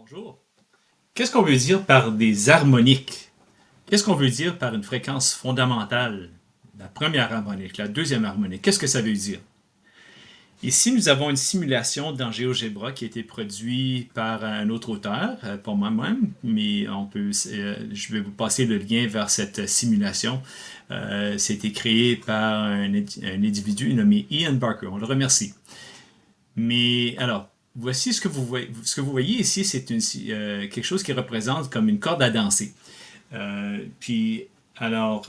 Bonjour. Qu'est-ce qu'on veut dire par des harmoniques? Qu'est-ce qu'on veut dire par une fréquence fondamentale? La première harmonique, la deuxième harmonique, qu'est-ce que ça veut dire? Ici, nous avons une simulation dans GeoGebra qui a été produite par un autre auteur, pas moi-même, mais je vais vous passer le lien vers cette simulation. C'était créé par un individu nommé Ian Barker. On le remercie. Mais alors, voici ce que vous voyez. Ce que vous voyez ici, c'est quelque chose qui représente comme une corde à danser. Puis, alors,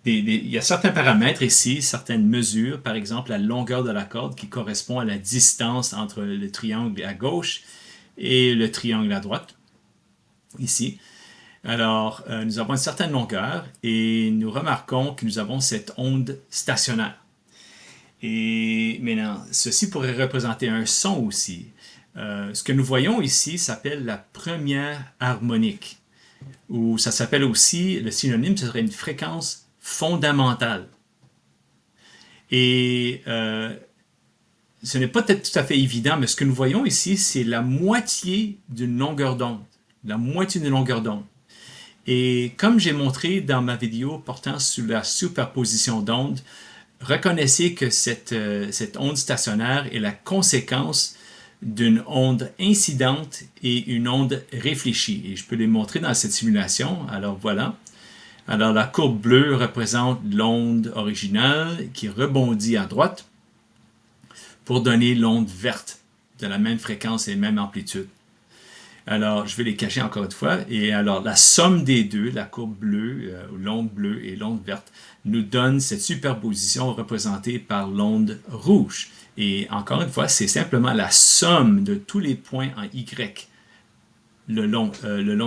il y a certains paramètres ici, certaines mesures, par exemple la longueur de la corde qui correspond à la distance entre le triangle à gauche et le triangle à droite, ici. Alors, nous avons une certaine longueur et nous remarquons que nous avons cette onde stationnaire. Et maintenant, ceci pourrait représenter un son aussi. Ce que nous voyons ici s'appelle la première harmonique, ou ça s'appelle aussi, le synonyme, ce serait une fréquence fondamentale. Et ce n'est pas tout à fait évident, mais ce que nous voyons ici, c'est la moitié d'une longueur d'onde. La moitié d'une longueur d'onde. Et comme j'ai montré dans ma vidéo portant sur la superposition d'ondes, reconnaissez que cette onde stationnaire est la conséquence d'une onde incidente et une onde réfléchie. Et je peux les montrer dans cette simulation. Alors voilà. Alors la courbe bleue représente l'onde originale qui rebondit à droite pour donner l'onde verte de la même fréquence et même amplitude. Alors, je vais les cacher encore une fois. Et alors, la somme des deux, la courbe bleue, l'onde bleue et l'onde verte, nous donne cette superposition représentée par l'onde rouge. Et encore une fois, c'est simplement la somme de tous les points en Y le long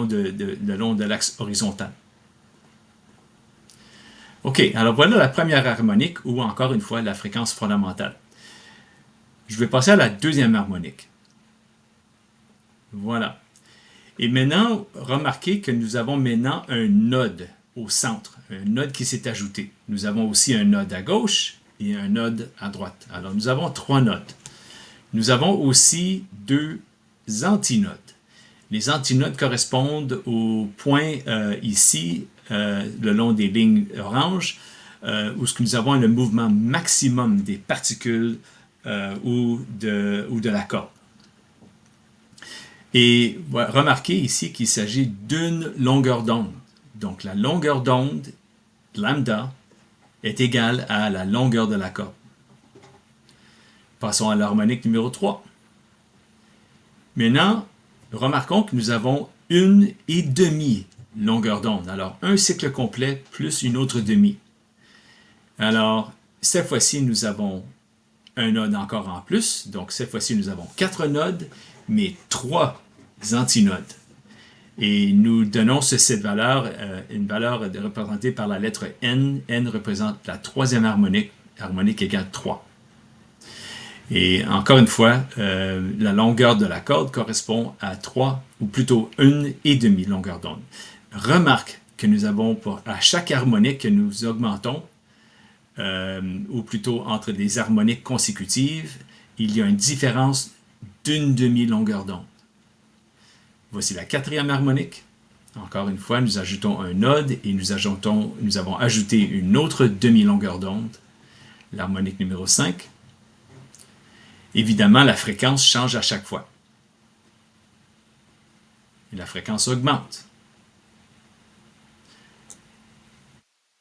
de l'axe horizontal. OK, alors voilà la première harmonique, ou encore une fois, la fréquence fondamentale. Je vais passer à la deuxième harmonique. Voilà. Et maintenant, remarquez que nous avons maintenant un node au centre, un node qui s'est ajouté. Nous avons aussi un node à gauche et un node à droite. Alors, nous avons trois nodes. Nous avons aussi deux antinodes. Les antinodes correspondent aux points ici, le long des lignes oranges, où nous avons le mouvement maximum des particules ou de la corde. Et remarquez ici qu'il s'agit d'une longueur d'onde. Donc la longueur d'onde, lambda, est égale à la longueur de la corde. Passons à l'harmonique numéro 3. Maintenant, remarquons que nous avons une et demie longueur d'onde. Alors, un cycle complet plus une autre demi. Alors, cette fois-ci, nous avons un node encore en plus. Donc, cette fois-ci, nous avons 4 nodes, mais 3 antinodes. Et nous donnons cette valeur, une valeur représentée par la lettre N. N représente la troisième harmonique, harmonique égale 3. Et encore une fois, la longueur de la corde correspond à 3, ou plutôt une et demi longueur d'onde. Remarque que nous avons à chaque harmonique que nous augmentons, ou plutôt entre des harmoniques consécutives, il y a une différence d'une demi-longueur d'onde. Voici la quatrième harmonique. Encore une fois, nous ajoutons un node et nous avons ajouté une autre demi-longueur d'onde, l'harmonique numéro 5. Évidemment, la fréquence change à chaque fois. Et la fréquence augmente.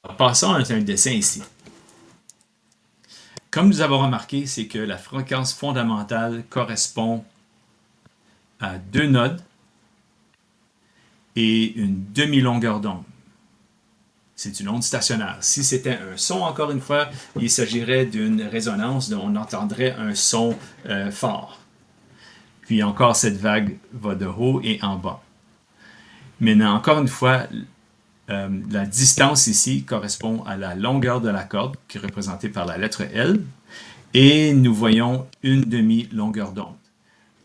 Alors, passons à un dessin ici. Comme nous avons remarqué, c'est que la fréquence fondamentale correspond à deux nodes et une demi-longueur d'onde. C'est une onde stationnaire. Si c'était un son, encore une fois, il s'agirait d'une résonance, on entendrait un son fort. Puis encore, cette vague va de haut et en bas. Maintenant, encore une fois, la distance ici correspond à la longueur de la corde, qui est représentée par la lettre L, et nous voyons une demi-longueur d'onde.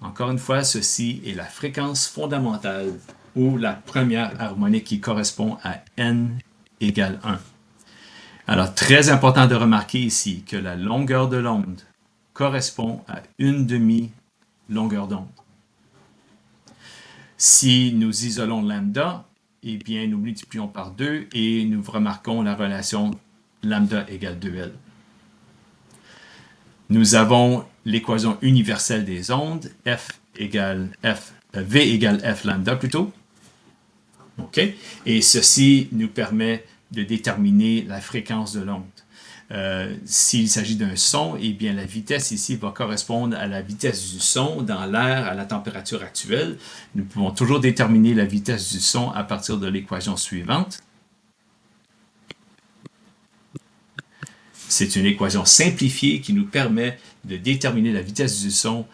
Encore une fois, ceci est la fréquence fondamentale, ou la première harmonique qui correspond à N égale 1. Alors, très important de remarquer ici que la longueur de l'onde correspond à une demi-longueur d'onde. Si nous isolons lambda, eh bien, nous multiplions par 2 et nous remarquons la relation lambda égale 2L. Nous avons l'équation universelle des ondes, V égale F lambda plutôt. OK? Et ceci nous permet de déterminer la fréquence de l'onde. S'il s'agit d'un son, eh bien la vitesse ici va correspondre à la vitesse du son dans l'air à la température actuelle. Nous pouvons toujours déterminer la vitesse du son à partir de l'équation suivante. C'est une équation simplifiée qui nous permet de déterminer la vitesse du son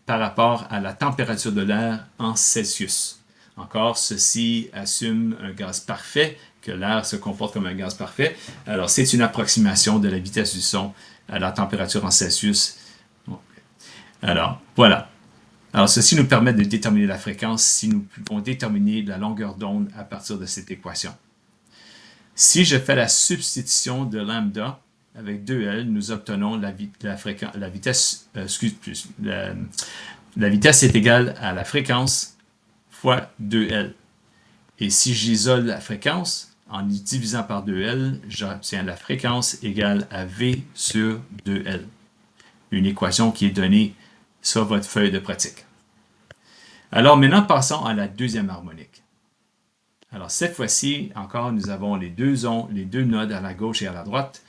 par rapport à la température de l'air en Celsius. Encore, ceci assume un gaz parfait, que l'air se comporte comme un gaz parfait. Alors, c'est une approximation de la vitesse du son à la température en Celsius. Alors, voilà. Alors, ceci nous permet de déterminer la fréquence si nous pouvons déterminer la longueur d'onde à partir de cette équation. Si je fais la substitution de lambda avec 2L, nous obtenons la vitesse est égale à la fréquence fois 2L. Et si j'isole la fréquence, en divisant par 2L, j'obtiens la fréquence égale à V sur 2L. Une équation qui est donnée sur votre feuille de pratique. Alors maintenant, passons à la deuxième harmonique. Alors cette fois-ci, encore, nous avons les deux nodes à la gauche et à la droite,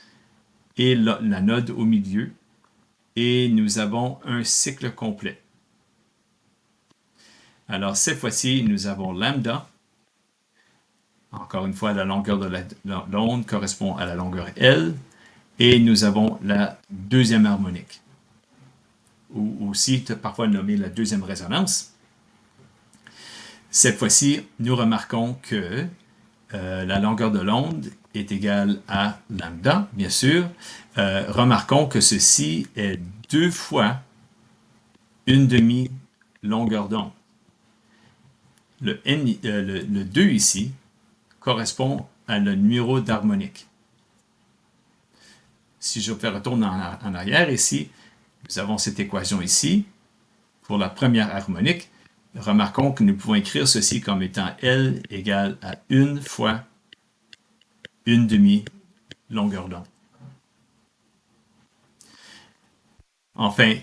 et la node au milieu, et nous avons un cycle complet. Alors cette fois-ci, nous avons lambda. Encore une fois, la longueur de l'onde correspond à la longueur L, et nous avons la deuxième harmonique, ou aussi parfois nommée la deuxième résonance. Cette fois-ci, nous remarquons que la longueur de l'onde est égale à lambda, bien sûr. Remarquons que ceci est 2 fois une demi-longueur d'onde. Le 2 ici correspond à le numéro d'harmonique. Si je fais retourner en arrière ici, nous avons cette équation ici pour la première harmonique. Remarquons que nous pouvons écrire ceci comme étant L égale à 1 fois une demi-longueur d'onde. Enfin,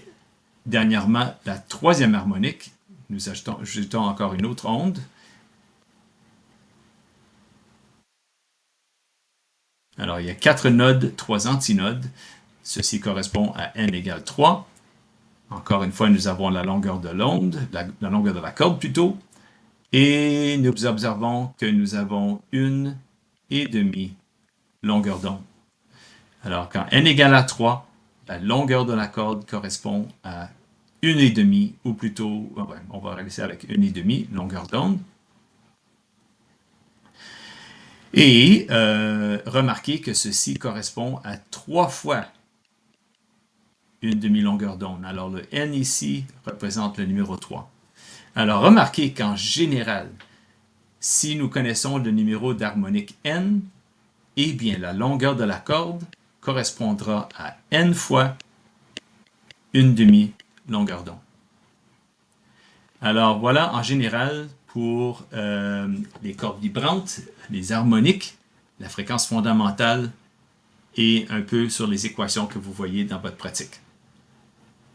dernièrement, la troisième harmonique, nous ajoutons encore une autre onde. Alors, il y a 4 nodes, 3 antinodes. Ceci correspond à n égale 3. Encore une fois, nous avons la longueur de l'onde, la longueur de la corde plutôt. Et nous observons que nous avons une et demi longueur d'onde. Alors, quand n égale à 3, la longueur de la corde correspond à une et demi, ou plutôt, on va laisser avec une et demi longueur d'onde. Et remarquez que ceci correspond à 3 fois une demi-longueur d'onde. Alors, le n ici représente le numéro 3. Alors, remarquez qu'en général, si nous connaissons le numéro d'harmonique n, eh bien, la longueur de la corde correspondra à n fois une demi-longueur d'onde. Alors, voilà, en général, pour les cordes vibrantes, les harmoniques, la fréquence fondamentale et un peu sur les équations que vous voyez dans votre pratique.